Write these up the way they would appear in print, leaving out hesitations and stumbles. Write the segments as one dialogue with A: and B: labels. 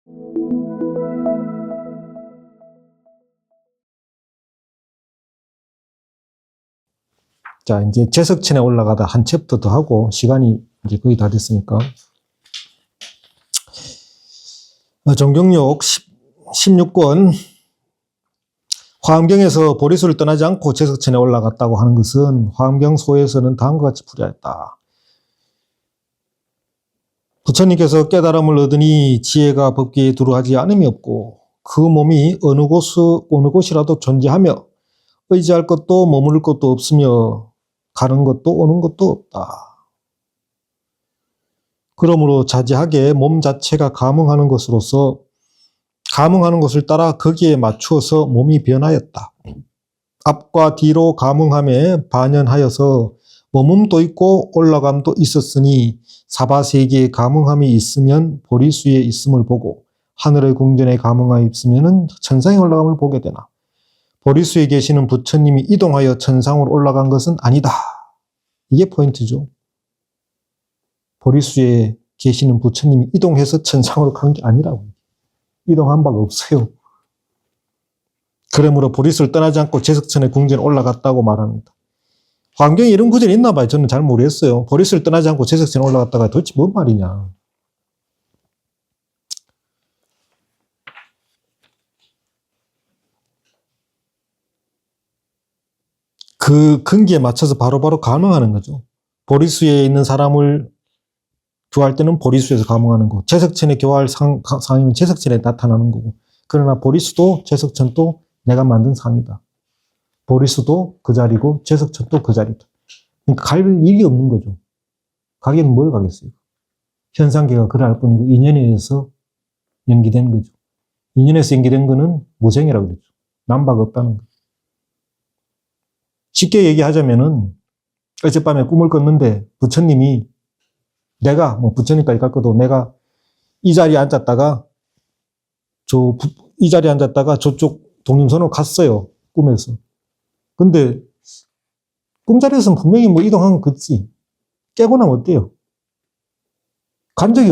A: 자, 이제 제석천에 올라가다 한 챕터 더 하고 시간이 이제 거의 다 됐으니까. 정경록 16권. 화엄경에서 보리수를 떠나지 않고 제석천에 올라갔다고 하는 것은 화엄경소에서는 다음과 같이 풀이하였다. 부처님께서 깨달음을 얻으니 지혜가 법계에 두루하지 않음이 없고 그 몸이 어느 곳이라도 존재하며 의지할 것도 머무를 것도 없으며 가는 것도 오는 것도 없다. 그러므로 자제하게 몸 자체가 감응하는 것으로서 감응하는 것을 따라 거기에 맞추어서 몸이 변하였다. 앞과 뒤로 감응함에 반연하여서 머문도 있고 올라감도 있었으니 사바세계에 감응함이 있으면 보리수에 있음을 보고 하늘의 궁전에 감응함이 있으면 천상에 올라감을 보게 되나 보리수에 계시는 부처님이 이동하여 천상으로 올라간 것은 아니다. 이게 포인트죠. 보리수에 계시는 부처님이 이동해서 천상으로 간 게 아니라고. 이동한 바가 없어요. 그러므로 보리수를 떠나지 않고 제석천의 궁전에 올라갔다고 말합니다. 환경에 이런 구절이 있나 봐요. 저는 잘 모르겠어요. 보리수를 떠나지 않고 제석천에 올라갔다가 도대체 뭔 말이냐. 그 근기에 맞춰서 바로바로 감응하는 거죠. 보리수에 있는 사람을 교화할 때는 보리수에서 감응하는 거고 제석천에 교화할 상이면 제석천에 나타나는 거고 그러나 보리수도 제석천도 내가 만든 상이다. 보리수도 그 자리고 제석천도 그 자리다. 그러니까 갈 일이 없는 거죠. 가기는 뭘 가겠어요. 현상계가 그래 할 뿐이고 인연에 의해서 연기된 거죠. 인연에서 연기된 거는 무생이라고 그러죠. 남바가 없다는 거죠. 쉽게 얘기하자면은 어젯밤에 꿈을 꿨는데 부처님이 내가 부처님까지 갈 것도 내가 이 자리에 앉았다가 이 자리에 앉았다가 저쪽 독림선으로 갔어요. 꿈에서. 근데 꿈자리에서는 분명히 이동한 건 그치. 깨고 나면 어때요? 간 적이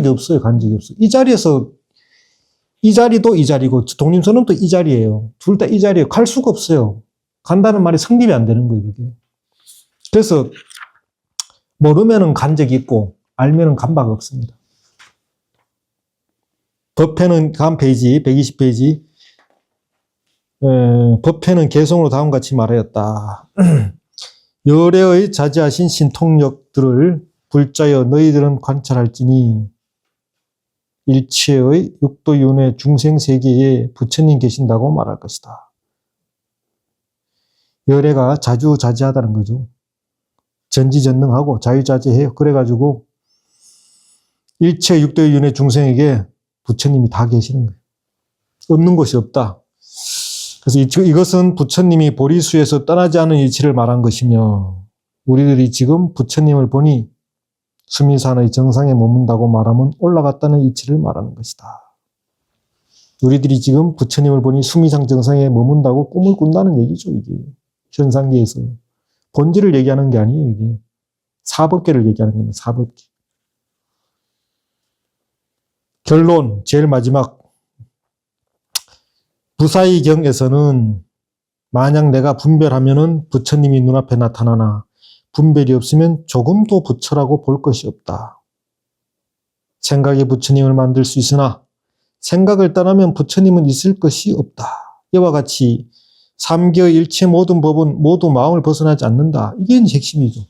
A: 없어요. 간 적이 없어요. 이 자리에서 이 자리도 이 자리고 독림선은 또 이 자리예요. 둘 다 이 자리예요. 갈 수가 없어요. 간다는 말이 성립이 안 되는 거예요. 그게. 그래서 모르면은 간 적이 있고 알면은 간 바가 없습니다. 법회는 다음 페이지 120페이지 법회는 개성으로 다음과 같이 말하였다. 열애의 자제하신 신통력들을 불자여 너희들은 관찰할지니 일체의 육도윤회 중생세계에 부처님 계신다고 말할 것이다. 열애가 자주자재하다는 거죠. 전지전능하고 자유자재해요. 그래가지고 일체 육도윤회 중생에게 부처님이 다 계시는 거예요. 없는 곳이 없다. 그래서 이것은 부처님이 보리수에서 떠나지 않은 이치를 말한 것이며 우리들이 지금 부처님을 보니 수미산의 정상에 머문다고 말하면 올라갔다는 이치를 말하는 것이다. 우리들이 지금 부처님을 보니 수미산 정상에 머문다고 꿈을 꾼다는 얘기죠. 이게 현상계에서. 본질을 얘기하는 게 아니에요. 이게 사법계를 얘기하는 겁니다. 사법계. 결론 제일 마지막 부사의경에서는 만약 내가 분별하면은 부처님이 눈앞에 나타나나 분별이 없으면 조금도 부처라고 볼 것이 없다. 생각이 부처님을 만들 수 있으나 생각을 떠나면 부처님은 있을 것이 없다. 이와 같이 삼계의 일체 모든 법은 모두 마음을 벗어나지 않는다. 이게 핵심이죠.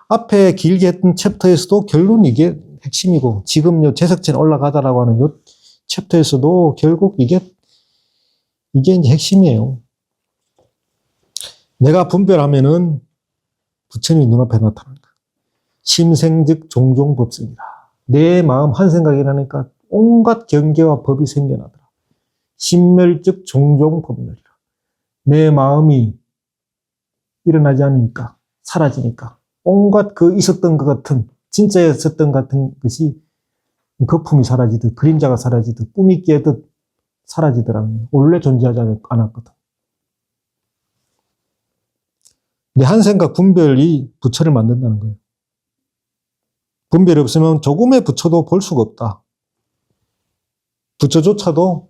A: 앞에 길게 했던 챕터에서도 결론 이게 핵심이고 지금 제석천에 올라가다라고 하는 요 챕터에서도 결국 이게 이제 핵심이에요. 내가 분별하면은 부처님이 눈앞에 나타난다. 심생즉 종종 법성이라. 내 마음 한 생각이 나니까 온갖 경계와 법이 생겨나더라. 심멸즉 종종 법멸이라. 내 마음이 일어나지 않으니까 사라지니까 온갖 그 있었던 것 같은 진짜였었던 것 같은 것이 거품이 사라지듯 그림자가 사라지듯 꿈이 깨듯 사라지더라고요. 원래 존재하지 않았거든. 내 한 생각 분별이 부처를 만든다는 거예요. 분별이 없으면 조금의 부처도 볼 수가 없다. 부처조차도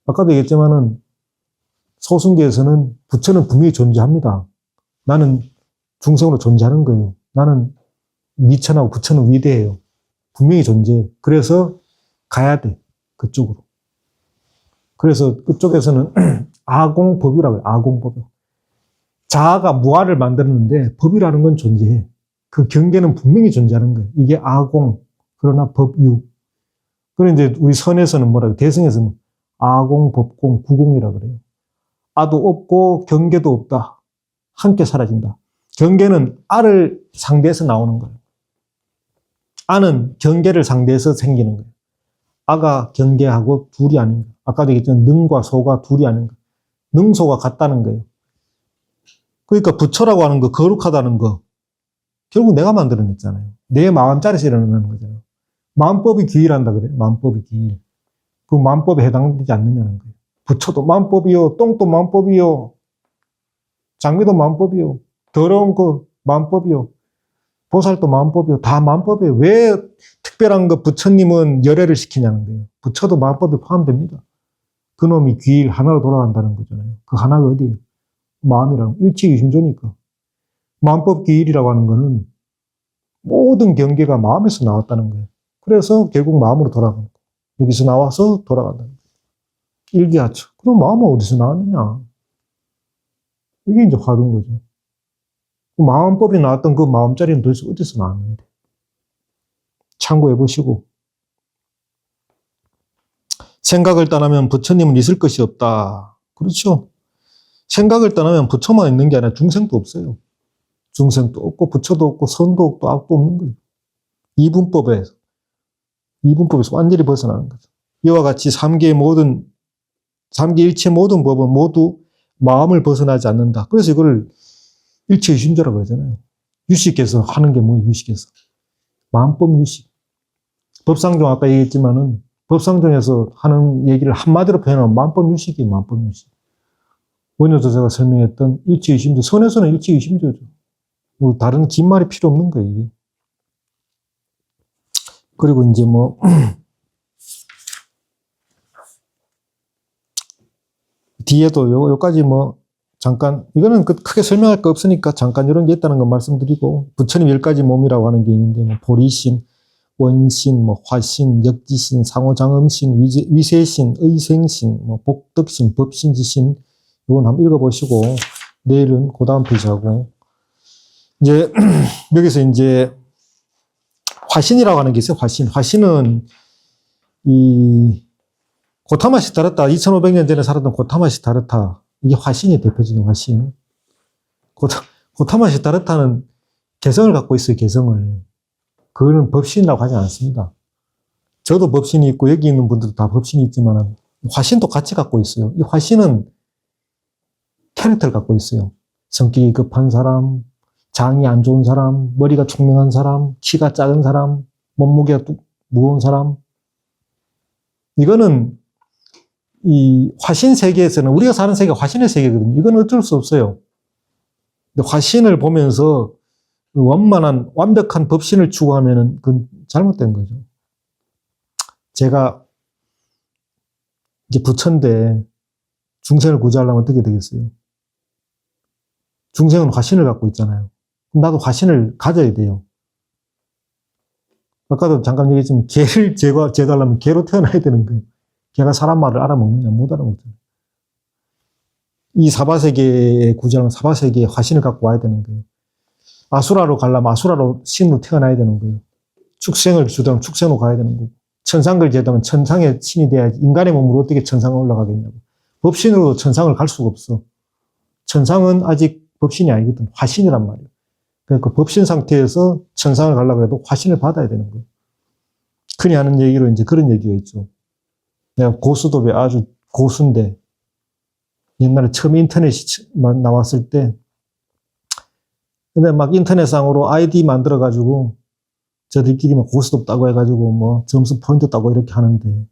A: 아까도 얘기했지만은 소승계에서는 부처는 분명히 존재합니다. 나는 중생으로 존재하는 거예요. 나는 미천하고 부처는 위대해요. 분명히 존재해. 그래서 가야 돼. 그쪽으로. 그래서 그쪽에서는 아공법이라고 해요. 아공법. 자아가 무아를 만들었는데 법이라는 건 존재해. 그 경계는 분명히 존재하는 거예요. 이게 아공, 그러나 법유. 그리고 이제 우리 선에서는 뭐라고, 대승에서는 아공, 법공, 구공이라고 그래요. 아도 없고 경계도 없다. 함께 사라진다. 경계는 아를 상대해서 나오는 거예요. 아는 경계를 상대해서 생기는 거예요. 아가 경계하고 둘이 아닌 거예요. 아까도 얘기했지만 능과 소가 둘이 아닌 거예요. 능소가 같다는 거예요. 그러니까 부처라고 하는 거, 거룩하다는 거, 결국 내가 만들어냈잖아요. 내 마음자리에서 일어나는 거잖아요. 마음법이 기일한다 그래요. 마음법이 기일. 그 마음법에 해당되지 않느냐는 거예요. 부처도 마음법이요. 똥도 마음법이요. 장미도 마음법이요. 더러운 거 마음법이요. 보살도 마음법이요. 다 마음법이에요. 왜 특별한 거 부처님은 열애를 시키냐는 거예요. 부처도 마음법에 포함됩니다. 그놈이 귀일 하나로 돌아간다는 거잖아요. 그 하나가 어디예요? 마음이라는 일치유심조니까. 마음법 기일이라고 하는 거는 모든 경계가 마음에서 나왔다는 거예요. 그래서 결국 마음으로 돌아가는 거예요. 여기서 나와서 돌아간다는 거예요. 일기하초. 그럼 마음은 어디서 나왔느냐? 이게 이제 화두인 거죠. 마음법이 나왔던 그 마음자리는 도대체 어디서 나왔는데? 참고해 보시고. 생각을 떠나면 부처님은 있을 것이 없다. 그렇죠? 생각을 떠나면 부처만 있는 게 아니라 중생도 없어요. 중생도 없고 부처도 없고 선도 없고 악도 없는 거예요. 이분법에서 완전히 벗어나는 거죠. 이와 같이 삼계일체 모든 법은 모두 마음을 벗어나지 않는다. 그래서 이걸 일체유심조라고 그러잖아요. 유식에서 하는 게 뭐예요? 유식에서. 마음법 유식. 법상종 아까 얘기했지만은 법상종에서 하는 얘기를 한마디로 표현하면 마음법 유식이에요. 마음법 유식. 원효저자가 설명했던 일체유심조. 선에서는 일체유심조죠. 뭐 다른 긴 말이 필요 없는 거예요. 이게. 그리고 이제 뭐 뒤에도 요까지 뭐 잠깐 이거는 크게 설명할 거 없으니까 잠깐 이런 게 있다는 거 말씀드리고 부처님 10가지 몸이라고 하는 게 있는데 뭐 보리신, 원신, 뭐 화신, 역지신, 상호장음신, 위세신, 의생신, 뭐 복덕신, 법신지신 이건 한번 읽어보시고 내일은 그 다음 페이지하고 이제 여기서 이제 화신이라고 하는 게 있어요. 화신은 이 고타마 시타르타 2500년 전에 살았던 고타마 시타르타 이게 화신이 대표적인 화신. 고타마 시타르타는 개성을 갖고 있어요. 개성을. 그거는 법신이라고 하지 않습니다. 저도 법신이 있고 여기 있는 분들도 다 법신이 있지만 화신도 같이 갖고 있어요. 이 화신은 캐릭터를 갖고 있어요. 성격이 급한 사람, 장이 안 좋은 사람, 머리가 총명한 사람, 키가 작은 사람, 몸무게가 무거운 사람. 이거는 이 화신 세계에서는 우리가 사는 세계가 화신의 세계거든요. 이건 어쩔 수 없어요. 근데 화신을 보면서 원만한 완벽한 법신을 추구하면은 그건 잘못된 거죠. 제가 이제 부처인데 중생을 구제하려면 어떻게 되겠어요? 중생은 화신을 갖고 있잖아요. 그럼 나도 화신을 가져야 돼요. 아까도 잠깐 얘기했지만 개를 제거하려면 개로 태어나야 되는 거예요. 걔가 사람 말을 알아먹느냐? 못 알아먹잖아요. 이 사바세계에 구제하면 사바세계에 화신을 갖고 와야 되는 거예요. 아수라로 가려면 아수라로 신으로 태어나야 되는 거예요. 축생을 주다면 축생으로 가야 되는 거고. 천상을 제다면 천상의 신이 돼야지 인간의 몸으로 어떻게 천상을 올라가겠냐고. 법신으로 천상을 갈 수가 없어. 천상은 아직 법신이 아니거든. 화신이란 말이에요. 그러니까 법신 상태에서 천상을 가려고 해도 화신을 받아야 되는 거예요. 흔히 하는 얘기로 이제 그런 얘기가 있죠. 내가 고수도배 아주 고수인데 옛날에 처음 인터넷이 나왔을 때 근데 막 인터넷상으로 아이디 만들어가지고 저들끼리 막 고수도 따고 해가지고 뭐 점수 포인트 따고 이렇게 하는데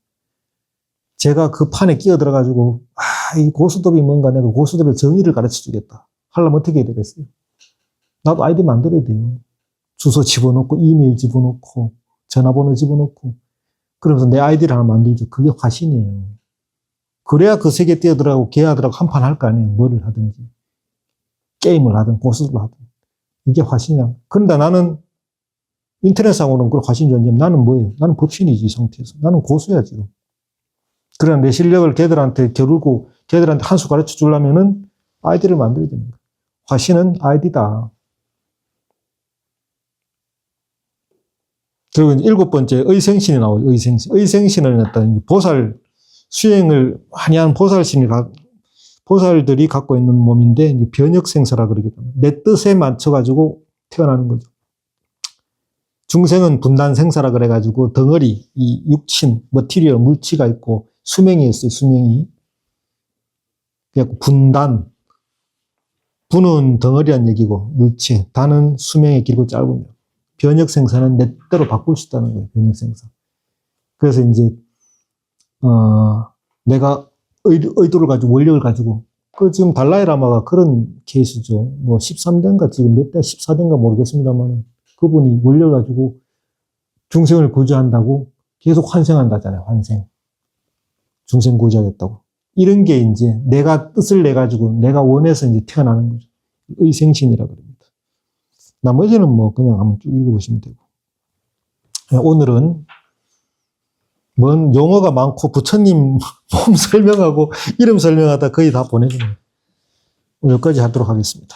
A: 제가 그 판에 끼어들어가지고 이 고수도비 뭔가 내가 고수도비 정의를 가르쳐 주겠다. 하려면 어떻게 해야 되겠어요? 나도 아이디 만들어야 돼요. 주소 집어넣고 이메일 집어넣고 전화번호 집어넣고 그러면서 내 아이디를 하나 만들죠. 그게 화신이에요. 그래야 그 세계 뛰어들어가고 걔하들하고 한판 할 거 아니에요. 뭐를 하든지. 게임을 하든 고수를 하든. 이게 화신이야. 그런데 나는 인터넷상으로는 그 화신 존재면 나는 뭐예요? 나는 법신이지, 이 상태에서. 나는 고수야, 지금. 그래, 내 실력을 걔들한테 겨루고 걔들한테 한 수 가르쳐 주려면은 아이디를 만들어야 되는 거야. 화신은 아이디다. 그리고 일곱 번째, 의생신이 나오죠, 의생신. 의생신은 어떤 보살, 수행을 많이 한 보살들이 갖고 있는 몸인데, 변혁생사라 그러거든요. 내 뜻에 맞춰가지고 태어나는 거죠. 중생은 분단생사라 그래가지고 덩어리, 이 육신, 머티리얼, 물치가 있고 수명이 있어요, 수명이. 그래서 분단. 분은 덩어리란 얘기고, 물치. 단은 수명이 길고 짧으며. 변혁생사는 내 뜻대로 바꿀 수 있다는 거예요, 변혁생사. 그래서 이제, 내가 의도를 가지고, 원력을 가지고, 지금 달라이라마가 그런 케이스죠. 뭐 13대인가 지금 몇 대, 14대인가 모르겠습니다만, 그분이 원력을 가지고 중생을 구조한다고 계속 환생한다잖아요, 환생. 중생 구조하겠다고. 이런 게 이제 내가 뜻을 내가지고 내가 원해서 이제 태어나는 거죠. 의생신이라 그럽니다. 나머지는 뭐 그냥 한번 쭉 읽어보시면 되고. 오늘은 뭔 용어가 많고 부처님 몸 설명하고 이름 설명하다 거의 다 보내주네요. 오늘 여기까지 하도록 하겠습니다.